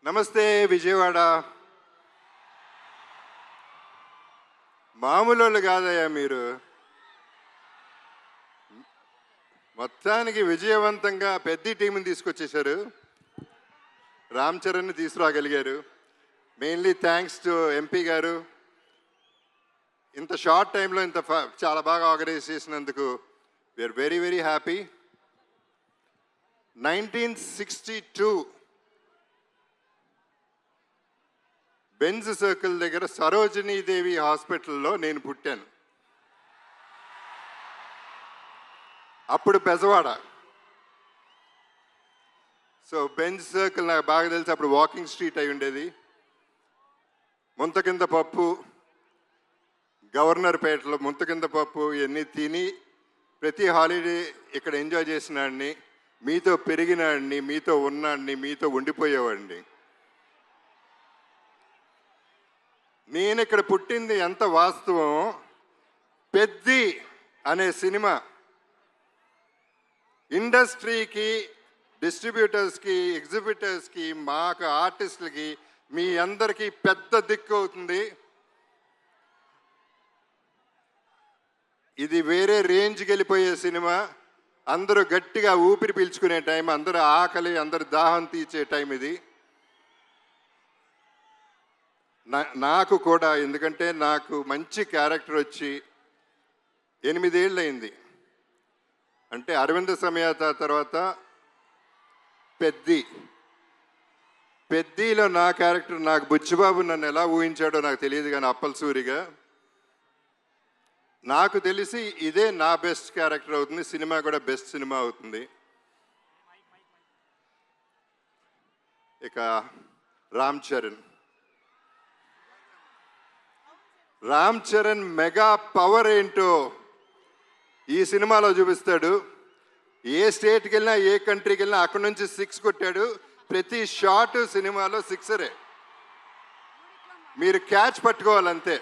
నమస్తే విజయవాడ. మామూలు కాదయ్యా మీరు. మొత్తానికి విజయవంతంగా పెద్ద టీంని తీసుకొచ్చేశారు. రామ్ చరణ్ని తీసుకురాగలిగారు. మెయిన్లీ థ్యాంక్స్ టు ఎంపీ గారు. ఇంత షార్ట్ టైంలో చాలా బాగా ఆర్గనైజ్ చేసినందుకు we're very very happy. 1962 Benz circle దగ్గర సరోజినీదేవి హాస్పిటల్లో నేను పుట్టాను. అప్పుడు బెజవాడ. సో బెంజ్ సర్కిల్ నాకు బాగా తెలిసి అప్పుడు వాకింగ్ స్ట్రీట్ అయి ఉండేది. ముంతకింద పప్పు, గవర్నర్ పేటలో ముంతకింద పప్పు ఇవన్నీ తిని ప్రతి హాలిడే ఇక్కడ ఎంజాయ్ చేసినాడిని, మీతో పెరిగినాడిని, మీతో ఉన్నాడిని, మీతో ఉండిపోయేవాడిని. నేను ఇక్కడ పుట్టింది ఎంత వాస్తవం. పెద్ది అనే సినిమా ఇండస్ట్రీకి, డిస్ట్రిబ్యూటర్స్కి, ఎగ్జిబిటర్స్కి, మాకు ఆర్టిస్టులకి, మీ అందరికీ పెద్ద దిక్కు అవుతుంది. ఇది వేరే రేంజ్కి వెళ్ళిపోయే సినిమా. అందరూ గట్టిగా ఊపిరి పీల్చుకునే టైం, అందరూ ఆకలి, అందరు దాహం తీర్చే టైం ఇది. నాకు కూడా, ఎందుకంటే నాకు మంచి క్యారెక్టర్ వచ్చి 8 ఏళ్ళు అయింది. అంటే అరవింద సమేత తర్వాత పెద్దిలో నా క్యారెక్టర్, నాకు బుచ్చిబాబు నన్ను ఎలా ఊహించాడో నాకు తెలియదు, కానీ అప్పలసూరిగా నాకు తెలిసి ఇదే నా బెస్ట్ క్యారెక్టర్ అవుతుంది. సినిమా కూడా బెస్ట్ సినిమా అవుతుంది. ఇక రామ్ చరణ్ మెగా పవర్ ఏంటో ఈ సినిమాలో చూపిస్తాడు. ఏ స్టేట్కి వెళ్ళినా, ఏ కంట్రీకి వెళ్ళినా అక్కడి నుంచి 6 కొట్టాడు. ప్రతి షాట్ సినిమాలో 6రే. మీరు క్యాచ్ పట్టుకోవాలంతే.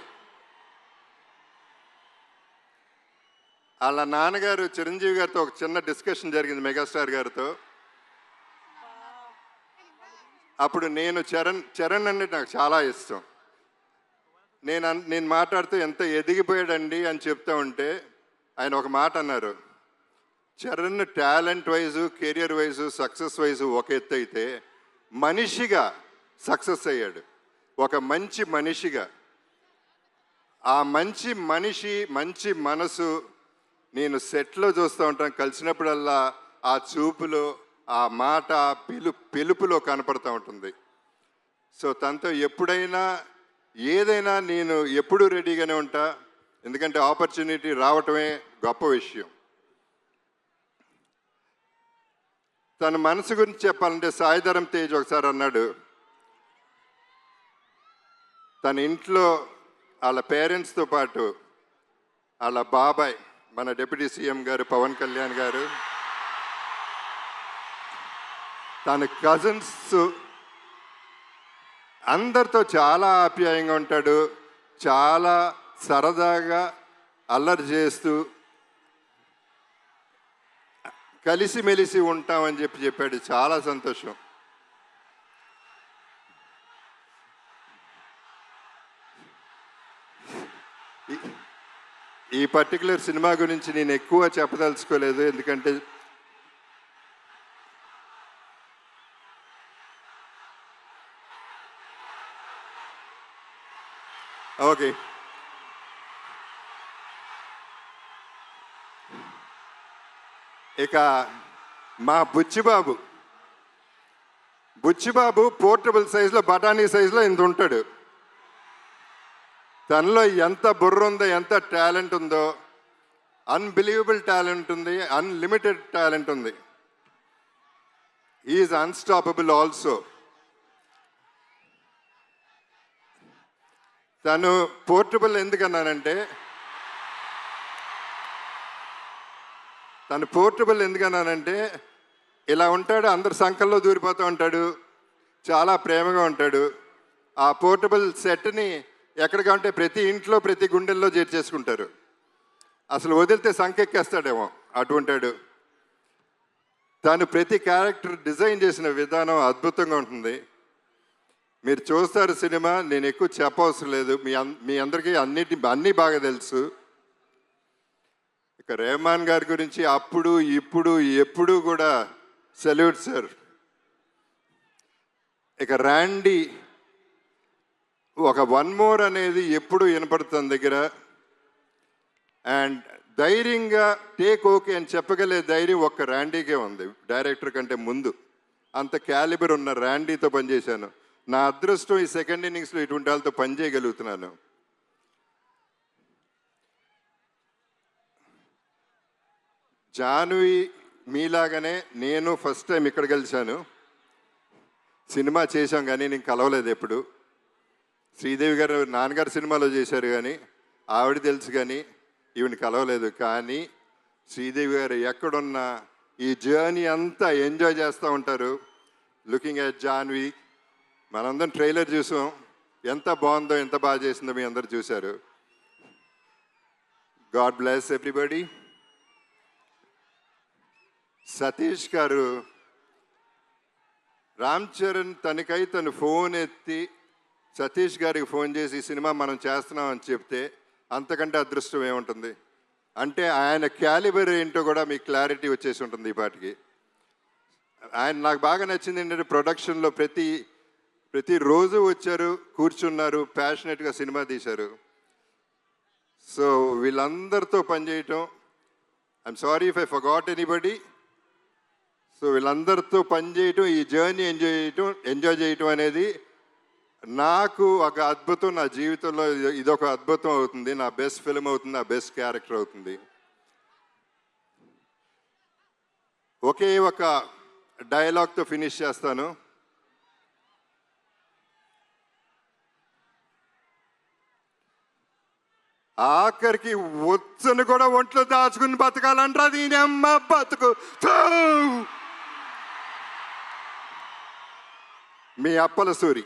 వాళ్ళ నాన్నగారు చిరంజీవి గారితో ఒక చిన్న డిస్కషన్ జరిగింది, మెగాస్టార్ గారితో. అప్పుడు నేను చరణ్ అంటే నాకు చాలా ఇష్టం. నేను మాట్లాడుతూ ఎంత ఎదిగిపోయాడండి అని చెప్తా ఉంటే ఆయన ఒక మాట అన్నారు, Charan talent wise, career wise, success wise ఒక ఎత్తు అయితే మనిషిగా సక్సెస్ అయ్యాడు. ఒక మంచి మనిషిగా, ఆ మంచి మనిషి, మంచి మనసు నేను సెట్లో చూస్తూ ఉంటాను. కలిసినప్పుడల్లా ఆ చూపులో, ఆ మాట, ఆ పిలుపులో కనపడుతూ ఉంటుంది. సో తనతో ఎప్పుడైనా ఏదైనా నేను ఎప్పుడూ రెడీగానే ఉంటా. ఎందుకంటే ఆపర్చునిటీ రావటమే గొప్ప విషయం. తన మనసు గురించి చెప్పాలంటే సాయిధరం తేజ్ ఒకసారి అన్నాడు, తన ఇంట్లో వాళ్ళ పేరెంట్స్తో పాటు వాళ్ళ బాబాయ్, మన డిప్యూటీ సీఎం గారు పవన్ కళ్యాణ్ గారు, తన కజిన్స్ అందరితో చాలా ఆప్యాయంగా ఉంటాడు. చాలా సరదాగా అల్లరి చేస్తూ కలిసిమెలిసి ఉంటామని చెప్పాడు. చాలా సంతోషం. ఈ పర్టికులర్ సినిమా గురించి నేను ఎక్కువ చెప్పదలుచుకోలేదు, ఎందుకంటే ఓకే. ఇక మా బుచ్చిబాబు పోర్టబుల్ సైజులో, బఠానీ సైజులో ఇంత ఉంటాడు. తనలో ఎంత బుర్ర ఉందో, ఎంత టాలెంట్ ఉందో, అన్బిలీవబుల్ టాలెంట్ ఉంది, అన్లిమిటెడ్ టాలెంట్ ఉంది. Is unstoppable also. తను పోర్టబుల్ ఎందుకన్నానంటే ఇలా ఉంటాడు, అందరు సంకల్లో దూరిపోతూ ఉంటాడు, చాలా ప్రేమగా ఉంటాడు. ఆ పోర్టబుల్ సెట్ని ఎక్కడికంటే ప్రతి ఇంట్లో, ప్రతి గుండెల్లో చేర్చేసుకుంటారు. అసలు వదిలితే సంకెక్కేస్తాడేమో అటువంటాడు. తను ప్రతి క్యారెక్టర్ డిజైన్ చేసిన విధానం అద్భుతంగా ఉంటుంది. మీరు చూస్తారు సినిమా, నేను ఎక్కువ చెప్పవసరం లేదు, మీ అందరికీ అన్నీ బాగా తెలుసు. ఇక రెహమాన్ గారి గురించి అప్పుడు ఇప్పుడు ఎప్పుడు కూడా సెల్యూట్ సార్. ఇక ర్యాండీ ఒక వన్ మోర్ అనేది ఎప్పుడు వినపడుతుంది దగ్గర. అండ్ ధైర్యంగా టేక్ ఓకే అని చెప్పగలే ధైర్యం ఒక్క ర్యాండీకే ఉంది డైరెక్టర్ కంటే ముందు. అంత క్యాలిబర్ ఉన్న ర్యాండీతో పనిచేశాను. నా అదృష్టం ఈ సెకండ్ ఇన్నింగ్స్లో ఇటువంటి వాళ్ళతో పనిచేయగలుగుతున్నాను. జాన్వి మీలాగానే నేను ఫస్ట్ టైం ఇక్కడ కలిశాను. సినిమా చేశాం కానీ నేను కలవలేదు ఎప్పుడు. శ్రీదేవి గారు నాన్నగారు సినిమాలో చేశారు కానీ ఆవిడ తెలుసు, కానీ ఈవిని కలవలేదు. కానీ శ్రీదేవి గారు ఎక్కడున్నా ఈ జర్నీ అంతా ఎంజాయ్ చేస్తూ ఉంటారు. లుకింగ్ ఎట్ జాన్వి, మనందరం ట్రైలర్ చూసాం, ఎంత బాగుందో ఎంత బాగా చేసిందో మీ అందరు చూశారు. God bless everybody. సతీష్ గారు, రామ్ చరణ్ తను ఫోన్ ఎత్తి సతీష్ గారికి ఫోన్ చేసి ఈ సినిమా మనం చేస్తున్నాం అని చెప్తే అంతకంటే అదృష్టం ఏముంటుంది. అంటే ఆయన క్యాలిబర్ ఏంటో కూడా మీకు క్లారిటీ వచ్చేసి ఉంటుంది ఈ పాటికి. ఆయన నాకు బాగా నచ్చింది ఏంటంటే ప్రొడక్షన్లో ప్రతిరోజు వచ్చారు, కూర్చున్నారు, ప్యాషనెట్గా సినిమా తీశారు. సో వీళ్ళందరితో పనిచేయటం, I'm sorry if I forgot anybody. So వీళ్ళందరితో పనిచేయటం, ఈ జర్నీ ఎంజాయ్ చేయటం అనేది నాకు ఒక అద్భుతం. నా జీవితంలో ఇదొక అద్భుతం అవుతుంది, నా బెస్ట్ ఫిల్మ్ అవుతుంది, నా బెస్ట్ క్యారెక్టర్ అవుతుంది. ఒకే ఒక డైలాగ్తో ఫినిష్ చేస్తాను. ఆఖరికి వచ్చను కూడా ఒంట్లో దాచుకుని బతకాలంటారా దీని అమ్మ బతుకు. మీ అప్పల సూరి.